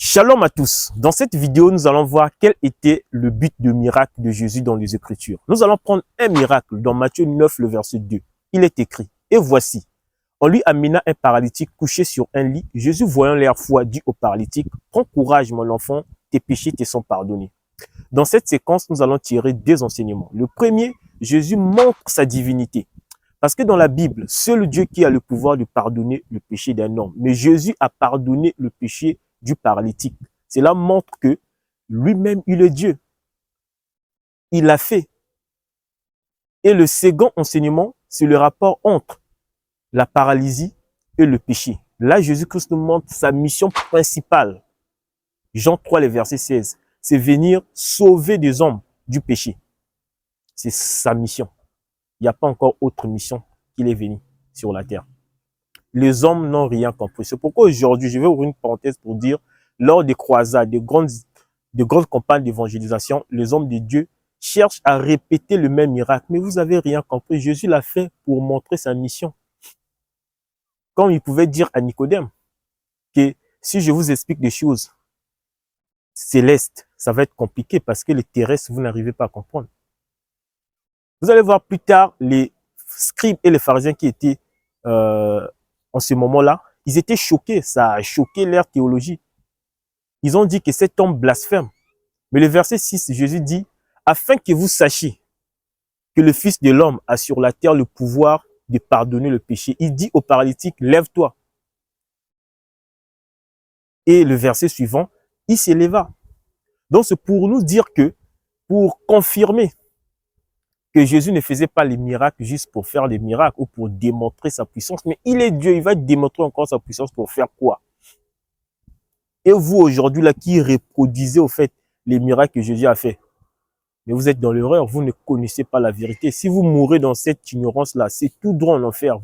Shalom à tous. Dans cette vidéo, nous allons voir quel était le but de miracle de Jésus dans les Écritures. Nous allons prendre un miracle dans Matthieu 9, le verset 2. Il est écrit, « Et voici, on lui amena un paralytique couché sur un lit. Jésus, voyant leur foi, dit au paralytique, « Prends courage, mon enfant, tes péchés te sont pardonnés. » Dans cette séquence, nous allons tirer deux enseignements. Le premier, Jésus montre sa divinité. Parce que dans la Bible, seul Dieu qui a le pouvoir de pardonner le péché d'un homme. Mais Jésus a pardonné le péché du paralytique. Cela montre que lui-même, il est Dieu. Il l'a fait. Et le second enseignement, c'est le rapport entre la paralysie et le péché. Là, Jésus-Christ nous montre sa mission principale. Jean 3, le verset 16. C'est venir sauver des hommes du péché. C'est sa mission. Il n'y a pas encore autre mission qu'il est venu sur la terre. Les hommes n'ont rien compris. C'est pourquoi aujourd'hui, je vais ouvrir une parenthèse pour dire, lors des croisades, de grandes campagnes d'évangélisation, les hommes de Dieu cherchent à répéter le même miracle. Mais vous avez rien compris. Jésus l'a fait pour montrer sa mission. Comme il pouvait dire à Nicodème que si je vous explique des choses célestes, ça va être compliqué parce que les terrestres, vous n'arrivez pas à comprendre. Vous allez voir plus tard les scribes et les pharisiens qui étaient en ce moment-là, ils étaient choqués. Ça a choqué leur théologie. Ils ont dit que cet homme blasphème. Mais le verset 6, Jésus dit, afin que vous sachiez que le Fils de l'homme a sur la terre le pouvoir de pardonner le péché. Il dit au paralytique, lève-toi. Et le verset suivant, il s'éleva. Donc c'est pour nous dire que, pour confirmer que Jésus ne faisait pas les miracles juste pour faire les miracles ou pour démontrer sa puissance, mais il est Dieu, il va démontrer encore sa puissance pour faire quoi? Et vous aujourd'hui là qui reproduisez au fait les miracles que Jésus a fait, mais vous êtes dans l'erreur, vous ne connaissez pas la vérité. Si vous mourrez dans cette ignorance là, c'est tout droit en enfer.